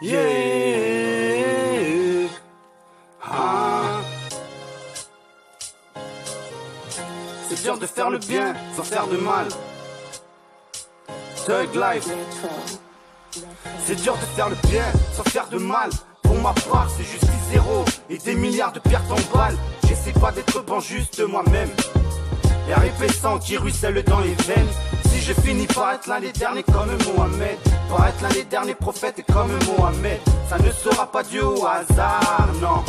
Yeah. Ah. C'est dur de faire le bien sans faire de mal. Thug Life. C'est dur de faire le bien sans faire de mal. Pour ma part, c'est justice zéro et des milliards de pertes en balles. J'essaie pas d'être bon, juste moi-même. L'air épaissant qui ruisselle dans les veines. Si je finis par être l'un des derniers comme Mohamed, par être l'un des derniers prophètes comme Mohamed, ça ne sera pas dû au hasard, non.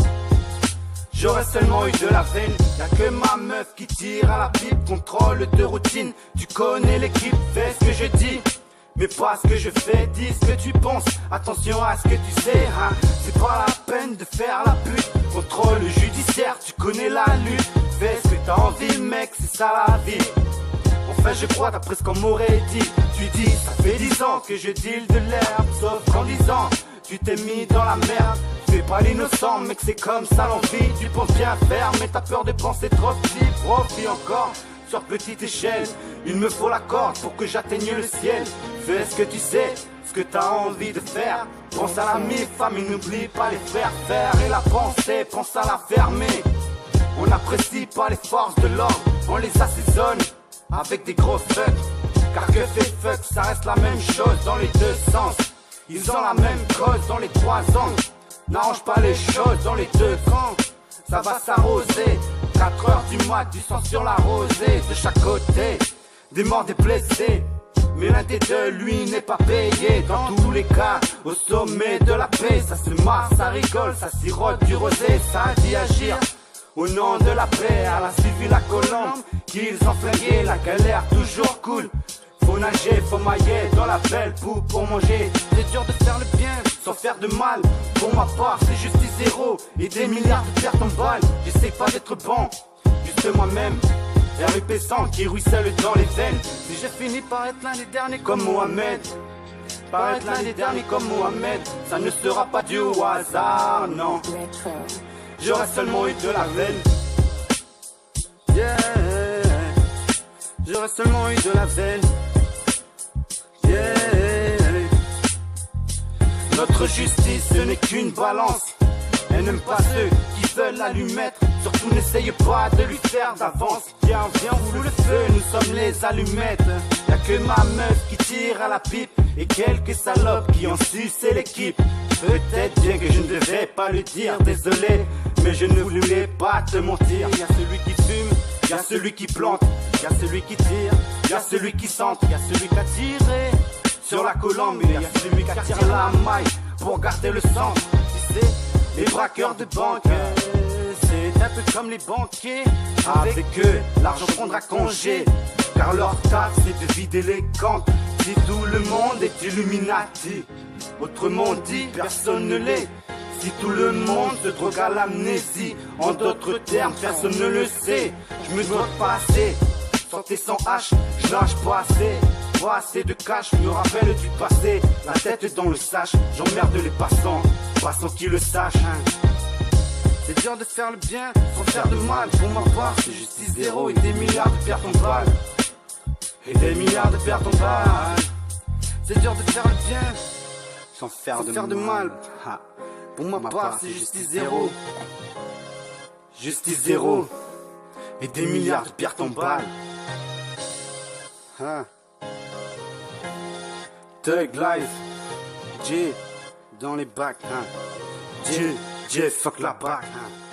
J'aurais seulement eu de la veine. Y'a que ma meuf qui tire à la pipe. Contrôle de routine, tu connais l'équipe. Fais ce que je dis, mais pas ce que je fais. Dis ce que tu penses, attention à ce que tu sais, hein. C'est pas la peine de faire la pute. Contrôle judiciaire, tu connais la lutte. Fais ce que t'as envie mec, c'est ça la vie. Enfin je crois d'après ce qu'on m'aurait dit. Tu dis, ça fait 10 ans que je deal de l'herbe. Sauf qu'en 10 ans, tu t'es mis dans la merde. Fais pas l'innocent mec, c'est comme ça l'envie. Tu penses bien faire mais t'as peur de penser trop petit. Profite encore sur petite échelle. Il me faut la corde pour que j'atteigne le ciel. Fais ce que tu sais, ce que t'as envie de faire. Pense à la mi-femme et n'oublie pas les frères. Faire et la pensée, pense à la fermer. On n'apprécie pas les forces de l'ordre, on les assaisonne avec des gros fucks. Car que fait fuck, ça reste la même chose dans les deux sens. Ils ont la même cause dans les trois angles. N'arrange pas les choses dans les deux camps. Ça va s'arroser, 4 heures du mat, du sang sur la rosée. De chaque côté, des morts, des blessés. Mais l'un des deux, lui, n'est pas payé. Dans tous les cas, au sommet de la paix. Ça se marre, ça rigole, ça sirote du rosé. Ça dit agir au nom de la paix. Elle a suivi la colombe qu'ils ont flingué. La galère toujours cool. Faut nager, faut mailler dans la belle boue pour manger. C'est dur de faire le bien sans faire de mal. Pour ma part, c'est justice zéro et des milliards de pertes en balles. J'essaie pas d'être bon, juste moi-même. L'air épaissant qui ruisselle dans les veines. Si je finis par être l'un des derniers comme Mohamed, par être l'un des derniers comme Mohamed, ça ne sera pas dû au hasard, non. J'aurais seulement eu de la veine. Yeah. J'aurais seulement eu de la veine. Yeah. Notre justice, ce n'est qu'une balance. Elle n'aime pas ceux qui veulent la lui mettre. Surtout n'essaye pas de lui faire d'avance. Viens, viens, on fout le feu, nous sommes les allumettes. Y'a que ma meuf qui tire à la pipe et quelques salopes qui ont sucé l'équipe. Peut-être bien que je ne devais pas le dire, désolé, mais je ne voulais pas te mentir. Y'a celui qui fume, y'a celui qui plante, y'a celui qui tire, y'a celui qui sente, y'a celui qui a tiré sur la colombe, et y'a celui qui attire la maille pour garder le sang. Tu sais, les braqueurs de banque, c'est un peu comme les banquiers. Avec eux, l'argent prendra congé, car leur taf c'est de vider les comptes. Si tout le monde est Illuminati, autrement dit, personne ne l'est. Si tout le monde se drogue à l'amnésie, en d'autres termes, personne ne le sait. Je me drogue pas assez, santé sans H, je nage pas assez. Pas assez de cash, me rappelle du passé. La tête dans le sac, j'emmerde les passants, passants qui le sachent, hein. C'est dur de faire le bien sans faire de mal. Pour ma part, c'est justice zéro et des milliards de pertes en balles. Et des milliards de pertes en balles. C'est dur de faire le bien sans faire de mal. Ha. Pour ma part, c'est justice zéro. Justice zéro et des milliards de pertes en balles. Ha. Thug Life, J dans les bacs, hein. J, fuck la bac, hein.